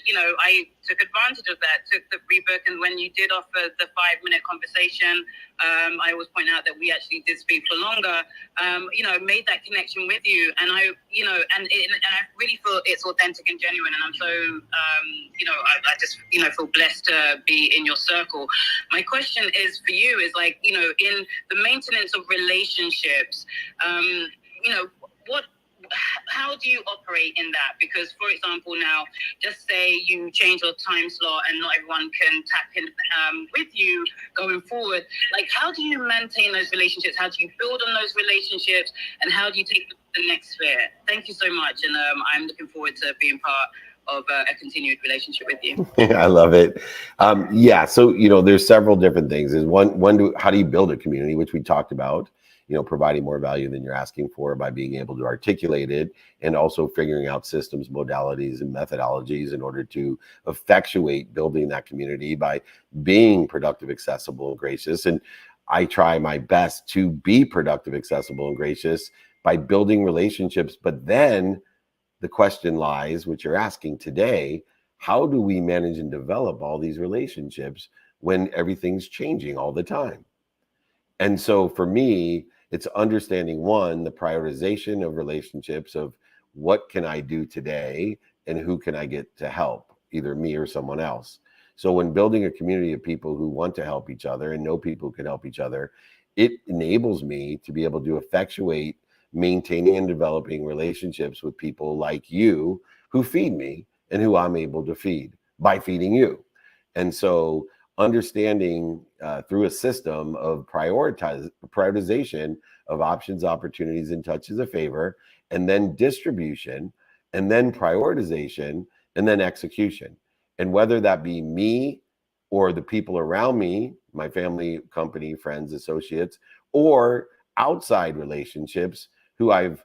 took advantage of that, took the free book. And when you did offer the 5-minute conversation, I always point out that we actually did speak for longer, made that connection with you. And I really feel it's authentic and genuine. And I'm so, I just, feel blessed to be in your circle. My question is for you is like, in the maintenance of relationships, how do you operate in that? Because, for example, now, just say you change your time slot and not everyone can tap in with you going forward. Like, how do you maintain those relationships? How do you build on those relationships? And how do you take the next sphere? Thank you so much. And I'm looking forward to being part of a continued relationship with you. I love it. So there's several different things. Is how do you build a community, which we talked about, providing more value than you're asking for by being able to articulate it, and also figuring out systems, modalities, and methodologies in order to effectuate building that community by being productive, accessible, and gracious. And I try my best to be productive, accessible, and gracious by building relationships. But then the question lies, which you're asking today, how do we manage and develop all these relationships when everything's changing all the time? And so for me, it's understanding, one, the prioritization of relationships of what can I do today and who can I get to help, either me or someone else. So when building a community of people who want to help each other and know people who can help each other, it enables me to be able to effectuate maintaining and developing relationships with people like you who feed me and who I'm able to feed by feeding you. And so understanding through a system of prioritization of options, opportunities, and touches of favor, and then distribution, and then prioritization, and then execution. And whether that be me or the people around me, my family, company, friends, associates, or outside relationships who I've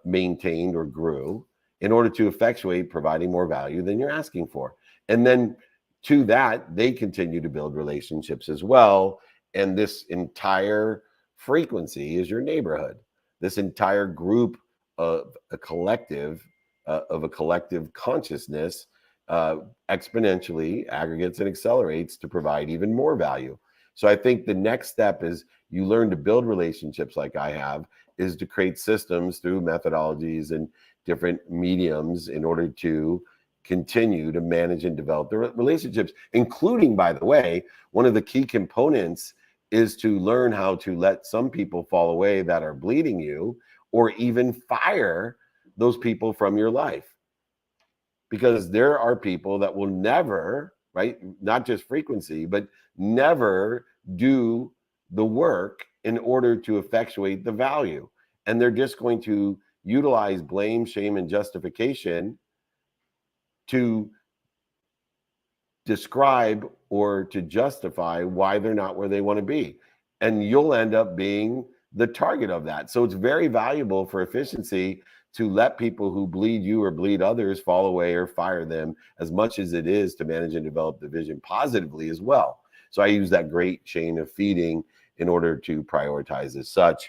maintained or grew in order to effectuate providing more value than you're asking for. And then to that, they continue to build relationships as well. And this entire frequency is your neighborhood. This entire group of a collective consciousness exponentially aggregates and accelerates to provide even more value. So I think the next step is you learn to build relationships like I have, is to create systems through methodologies and different mediums in order to continue to manage and develop the relationships, including, by the way, one of the key components is to learn how to let some people fall away that are bleeding you, or even fire those people from your life. Because there are people that will never, right, not just frequency, but never do the work in order to effectuate the value. And they're just going to utilize blame, shame, and justification to describe or to justify why they're not where they want to be. And you'll end up being the target of that. So it's very valuable for efficiency to let people who bleed you or bleed others fall away or fire them, as much as it is to manage and develop the vision positively as well. So I use that great chain of feeding in order to prioritize as such.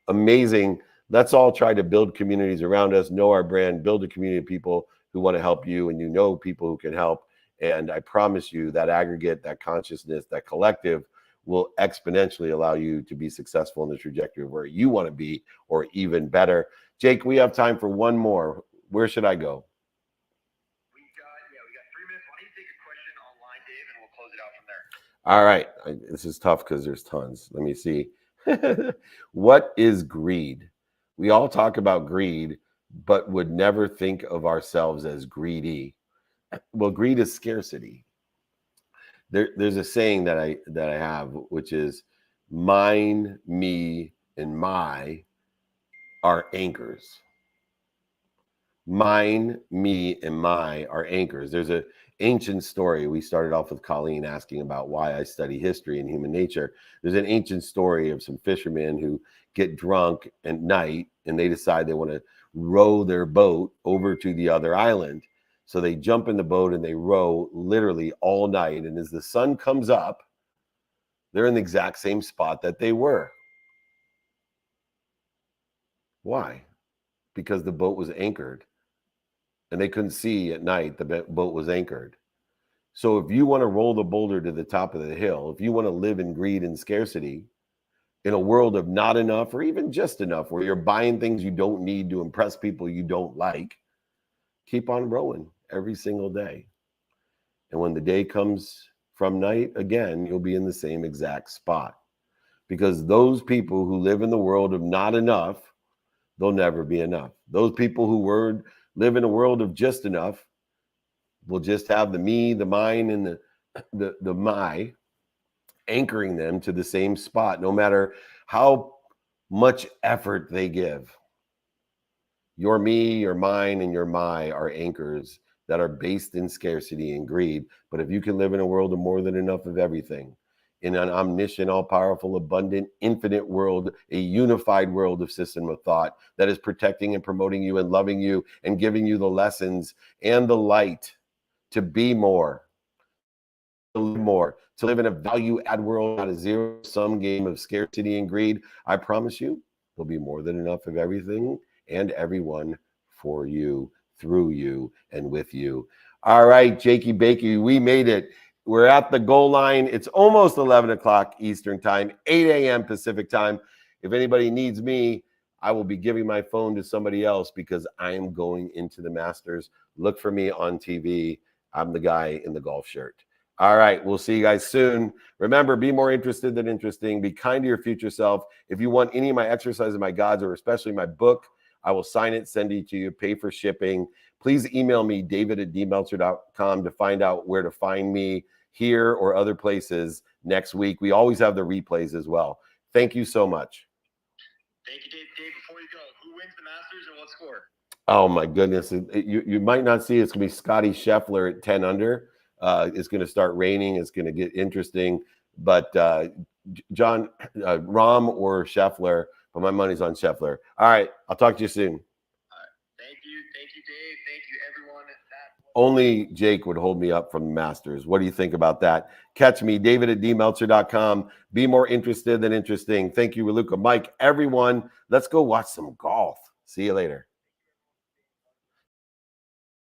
Amazing. Let's all try to build communities around us, know our brand, build a community of people who want to help you, and people who can help. And I promise you that aggregate, that consciousness, that collective will exponentially allow you to be successful in the trajectory of where you want to be, or even better. Jake, we have time for one more. Where should I go? We got 3 minutes. Why don't you take a question online, Dave, and we'll close it out from there. All right. This is tough because there's tons. Let me see. What is greed? We all talk about greed, but would never think of ourselves as greedy. Well, greed is scarcity. There's a saying that I have, which is mine, me, and my are anchors. Mine, me, and my are anchors. There's an ancient story. We started off with Colleen asking about why I study history and human nature. There's an ancient story of some fishermen who get drunk at night and they decide they want to row their boat over to the other island. So they jump in the boat and they row literally all night. And as the sun comes up, they're in the exact same spot that they were. Why? Because the boat was anchored and they couldn't see at night. The boat was anchored. So if you want to roll the boulder to the top of the hill, if you want to live in greed and scarcity in a world of not enough or even just enough, where you're buying things you don't need to impress people you don't like, keep on rowing every single day. And when the day comes from night again, you'll be in the same exact spot. Because those people who live in the world of not enough, they'll never be enough. Those people who live in a world of just enough will just have the me, the mine, and the my anchoring them to the same spot, no matter how much effort they give. Your me, your mine, and your my are anchors that are based in scarcity and greed. But if you can live in a world of more than enough of everything, in an omniscient, all-powerful, abundant, infinite world, a unified world of system of thought that is protecting and promoting you and loving you and giving you the lessons and the light to be more, to live more, to live in a value-add world, not a zero-sum game of scarcity and greed, I promise you, there'll be more than enough of everything and everyone for you, through you, and with you. All right, Jakey Bakey, we made it. We're at the goal line. It's almost 11 o'clock Eastern time, 8 a.m. Pacific time. If anybody needs me, I will be giving my phone to somebody else because I am going into the Masters. Look for me on TV. I'm the guy in the golf shirt. All right, we'll see you guys soon. Remember, be more interested than interesting. Be kind to your future self. If you want any of my exercises, my gods, or especially my book, I will sign it, send it to you, pay for shipping. Please email me, david@dmeltzer.com, to find out where to find me here or other places next week. We always have the replays as well. Thank you so much. Thank you, Dave. Dave, before you go, who wins the Masters and what score? Oh, my goodness. You might not see it. It's going to be Scotty Scheffler at 10 under. It's going to start raining. It's going to get interesting. But John, Rahm or Scheffler, but my money's on Scheffler. All right. I'll talk to you soon. All right. Thank you, Dave. Thank you, everyone. Only Jake would hold me up from the Masters. What do you think about that? Catch me, david@dmeltzer.com. Be more interested than interesting. Thank you, Luca, Mike, everyone. Let's go watch some golf. See you later.